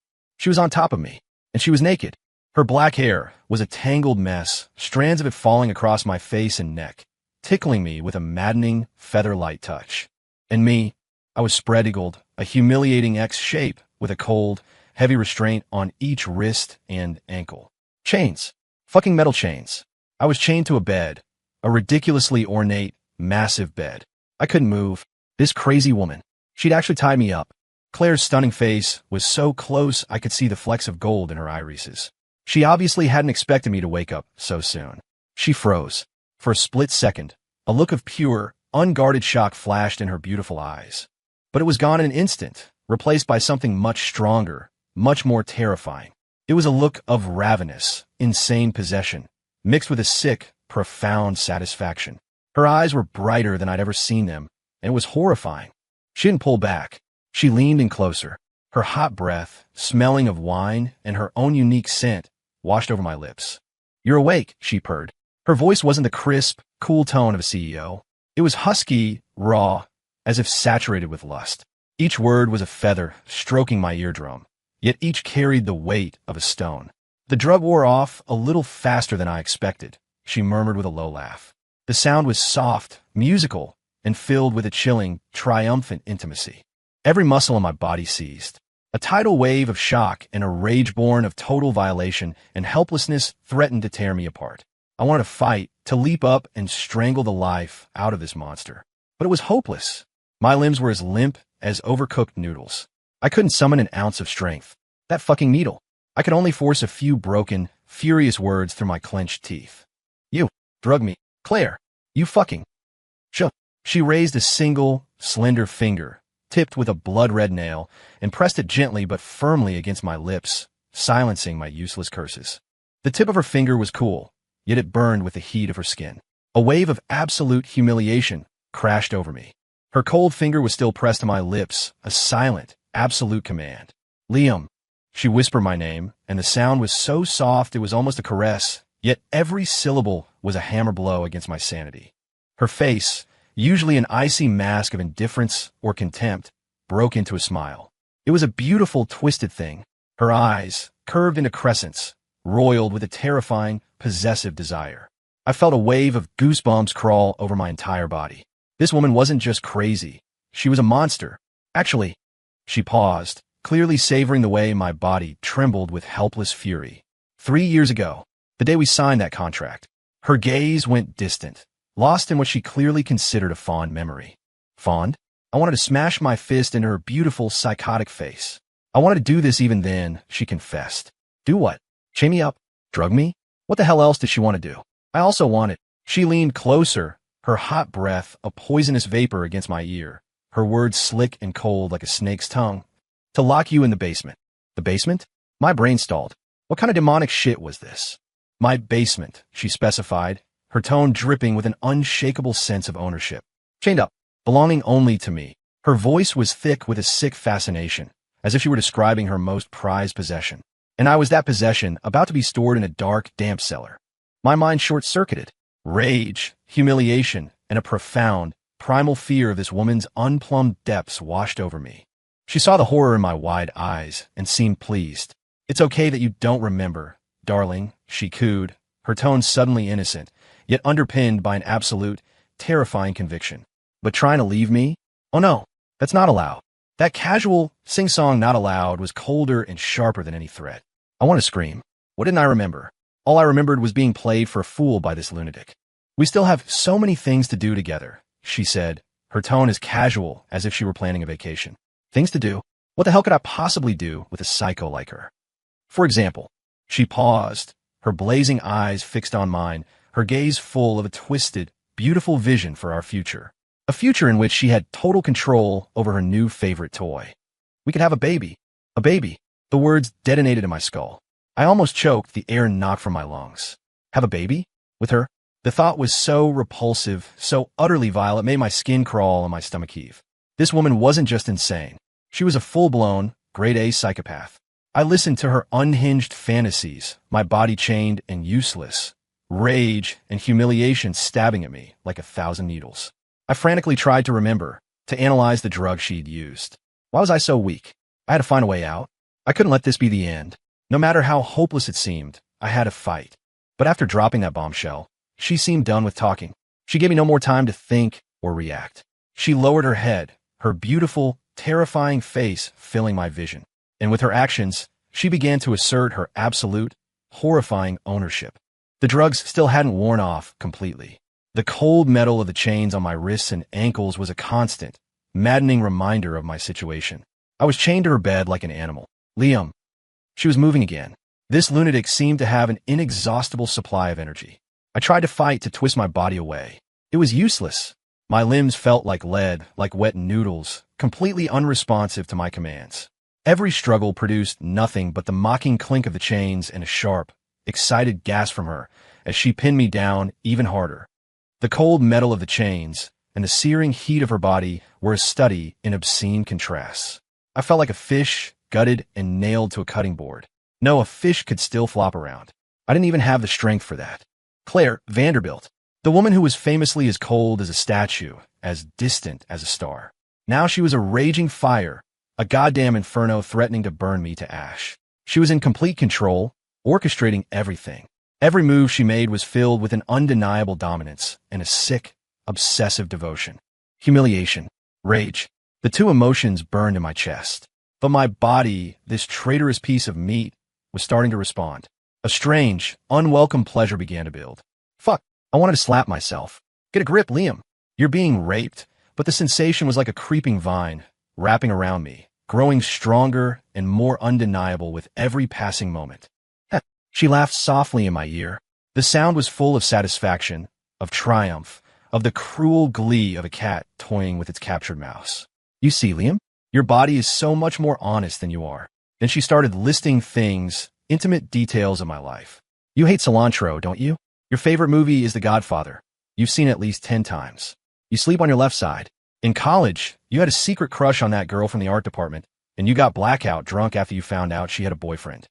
on top of me. And she was naked. Her black hair was a tangled mess, strands of it falling across my face and neck, tickling me with a maddening, feather-light touch. And me, I was spread-eagled, a humiliating X shape with a cold, heavy restraint on each wrist and ankle. Chains. Fucking metal chains. I was chained to a bed, a ridiculously ornate, massive bed. I couldn't move. This crazy woman. She'd actually tied me up. Claire's stunning face was so close I could see the flecks of gold in her irises. She obviously hadn't expected me to wake up so soon. She froze. For a split second, a look of pure, unguarded shock flashed in her beautiful eyes. But it was gone in an instant, replaced by something much stronger, much more terrifying. It was a look of ravenous, insane possession, mixed with a sick, profound satisfaction. Her eyes were brighter than I'd ever seen them, and it was horrifying. She didn't pull back. She leaned in closer. Her hot breath, smelling of wine, and her own unique scent washed over my lips. "You're awake," she purred. Her voice wasn't the crisp, cool tone of a CEO. It was husky, raw, as if saturated with lust. Each word was a feather stroking my eardrum, yet each carried the weight of a stone. The drug wore off a little faster than I expected, she murmured with a low laugh. The sound was soft, musical, and filled with a chilling, triumphant intimacy. Every muscle in my body seized. A tidal wave of shock and a rage born of total violation and helplessness threatened to tear me apart. I wanted to fight, to leap up and strangle the life out of this monster. But it was hopeless. My limbs were as limp as overcooked noodles. I couldn't summon an ounce of strength. That fucking needle. I could only force a few broken, furious words through my clenched teeth. "You drug me. Claire. You fucking." She raised a single, slender finger, tipped with a blood-red nail, and pressed it gently but firmly against my lips, silencing my useless curses. The tip of her finger was cool, yet it burned with the heat of her skin. A wave of absolute humiliation crashed over me. Her cold finger was still pressed to my lips, a silent, absolute command. "Liam." She whispered my name, and the sound was so soft it was almost a caress, yet every syllable was a hammer blow against my sanity. Her face, usually an icy mask of indifference or contempt, broke into a smile. It was a beautiful, twisted thing. Her eyes, curved into crescents, roiled with a terrifying, possessive desire. I felt a wave of goosebumps crawl over my entire body. This woman wasn't just crazy. She was a monster. Actually, she paused, clearly savoring the way my body trembled with helpless fury. 3 years ago, the day we signed that contract, her gaze went distant, lost in what she clearly considered a fond memory. Fond? I wanted to smash my fist into her beautiful, psychotic face. I wanted to do this even then, she confessed. Do what? Chain me up? Drug me? What the hell else did she want to do? I also wanted. She leaned closer, her hot breath a poisonous vapor against my ear, her words slick and cold like a snake's tongue. To lock you in the basement. The basement? My brain stalled. What kind of demonic shit was this? My basement, she specified, her tone dripping with an unshakable sense of ownership. Chained up, belonging only to me. Her voice was thick with a sick fascination, as if she were describing her most prized possession. And I was that possession, about to be stored in a dark, damp cellar. My mind short-circuited. Rage, humiliation, and a profound, primal fear of this woman's unplumbed depths washed over me. She saw the horror in my wide eyes and seemed pleased. It's okay that you don't remember, darling, she cooed, her tone suddenly innocent, yet underpinned by an absolute, terrifying conviction. But trying to leave me? Oh no, that's not allowed. That casual, sing-song not allowed was colder and sharper than any threat. I want to scream. What didn't I remember? All I remembered was being played for a fool by this lunatic. We still have so many things to do together, she said, her tone as casual as if she were planning a vacation. Things to do? What the hell could I possibly do with a psycho like her? For example, she paused, her blazing eyes fixed on mine, her gaze full of a twisted, beautiful vision for our future. A future in which she had total control over her new favorite toy. We could have a baby. A baby. The words detonated in my skull. I almost choked, the air knocked from my lungs. Have a baby? With her? The thought was so repulsive, so utterly vile, it made my skin crawl and my stomach heave. This woman wasn't just insane. She was a full-blown, grade-A psychopath. I listened to her unhinged fantasies, my body chained and useless, rage and humiliation stabbing at me like 1,000 needles. I frantically tried to remember, to analyze the drug she'd used. Why was I so weak? I had to find a way out. I couldn't let this be the end. No matter how hopeless it seemed, I had to fight. But after dropping that bombshell, she seemed done with talking. She gave me no more time to think or react. She lowered her head, her beautiful, terrifying face filling my vision. And with her actions, she began to assert her absolute, horrifying ownership. The drugs still hadn't worn off completely. The cold metal of the chains on my wrists and ankles was a constant, maddening reminder of my situation. I was chained to her bed like an animal. Liam. She was moving again. This lunatic seemed to have an inexhaustible supply of energy. I tried to fight to twist my body away. It was useless. My limbs felt like lead, like wet noodles, completely unresponsive to my commands. Every struggle produced nothing but the mocking clink of the chains and a sharp, excited gasp from her as she pinned me down even harder. The cold metal of the chains and the searing heat of her body were a study in obscene contrasts. I felt like a fish, gutted and nailed to a cutting board. No, a fish could still flop around. I didn't even have the strength for that. Claire Vanderbilt, the woman who was famously as cold as a statue, as distant as a star. Now she was a raging fire, a goddamn inferno threatening to burn me to ash. She was in complete control, orchestrating everything. Every move she made was filled with an undeniable dominance and a sick, obsessive devotion. Humiliation, rage, the two emotions burned in my chest. But my body, this traitorous piece of meat, was starting to respond. A strange, unwelcome pleasure began to build. Fuck, I wanted to slap myself. Get a grip, Liam. You're being raped. But the sensation was like a creeping vine, wrapping around me, growing stronger and more undeniable with every passing moment. She laughed softly in my ear. The sound was full of satisfaction, of triumph, of the cruel glee of a cat toying with its captured mouse. You see, Liam, your body is so much more honest than you are. Then she started listing things, intimate details of my life. You hate cilantro, don't you? Your favorite movie is The Godfather. You've seen it at least 10 times. You sleep on your left side. In college, you had a secret crush on that girl from the art department, and you got blackout drunk after you found out she had a boyfriend.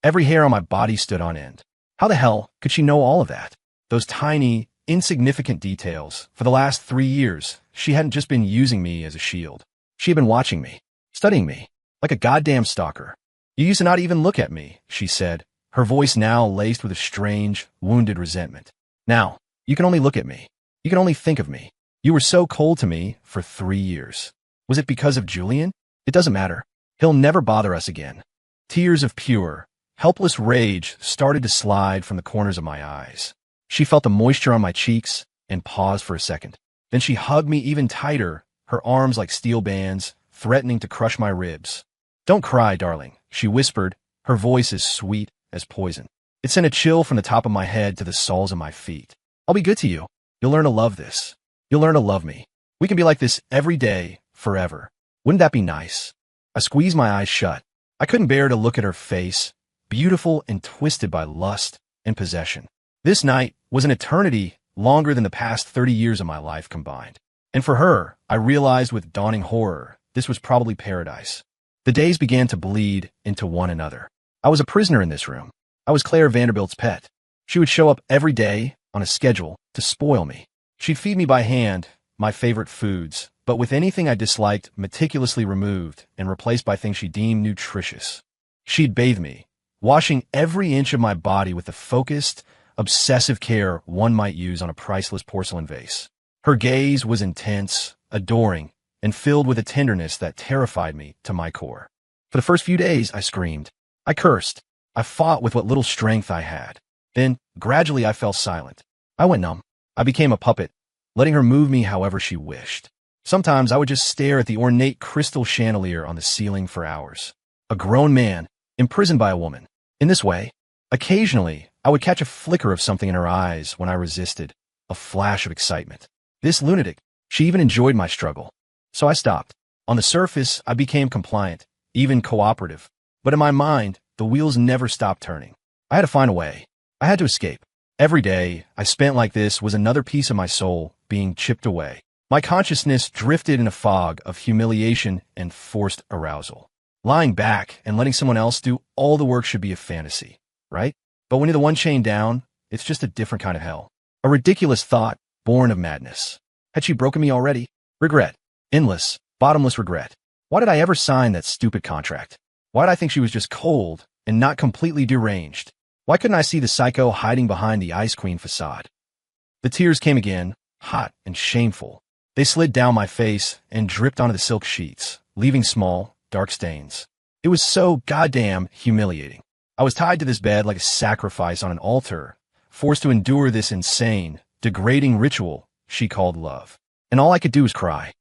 Every hair on my body stood on end. How the hell could she know all of that? Those tiny, insignificant details. For the last 3 years, she hadn't just been using me as a shield. She had been watching me, studying me, like a goddamn stalker. You used to not even look at me, she said, her voice now laced with a strange, wounded resentment. Now, you can only look at me. You can only think of me. You were so cold to me for 3 years. Was it because of Julian? It doesn't matter. He'll never bother us again. Tears of pure, helpless rage started to slide from the corners of my eyes. She felt the moisture on my cheeks and paused for a second. Then she hugged me even tighter, her arms like steel bands, threatening to crush my ribs. Don't cry, darling, she whispered, her voice as sweet as poison. It sent a chill from the top of my head to the soles of my feet. I'll be good to you. You'll learn to love this. You'll learn to love me. We can be like this every day, forever. Wouldn't that be nice? I squeezed my eyes shut. I couldn't bear to look at her face, beautiful and twisted by lust and possession. This night was an eternity longer than the past 30 years of my life combined. And for her, I realized with dawning horror, this was probably paradise. The days began to bleed into one another. I was a prisoner in this room. I was Claire Vanderbilt's pet. She would show up every day on a schedule to spoil me. She'd feed me by hand my favorite foods, but with anything I disliked meticulously removed and replaced by things she deemed nutritious. She'd bathe me, washing every inch of my body with the focused, obsessive care one might use on a priceless porcelain vase. Her gaze was intense, adoring, and filled with a tenderness that terrified me to my core. For the first few days, I screamed. I cursed. I fought with what little strength I had. Then, gradually, I fell silent. I went numb. I became a puppet, letting her move me however she wished. Sometimes I would just stare at the ornate crystal chandelier on the ceiling for hours. A grown man, imprisoned by a woman. In this way, occasionally, I would catch a flicker of something in her eyes when I resisted, a flash of excitement. This lunatic, she even enjoyed my struggle. So I stopped. On the surface, I became compliant, even cooperative. But in my mind, the wheels never stopped turning. I had to find a way. I had to escape. Every day I spent like this was another piece of my soul being chipped away. My consciousness drifted in a fog of humiliation and forced arousal. Lying back and letting someone else do all the work should be a fantasy, right? But when you're the one chained down, it's just a different kind of hell. A ridiculous thought born of madness. Had she broken me already? Regret. Endless, bottomless regret. Why did I ever sign that stupid contract? Why did I think she was just cold and not completely deranged? Why couldn't I see the psycho hiding behind the Ice Queen facade? The tears came again, hot and shameful. They slid down my face and dripped onto the silk sheets, leaving small, dark stains. It was so goddamn humiliating. I was tied to this bed like a sacrifice on an altar, forced to endure this insane, degrading ritual she called love. And all I could do was cry.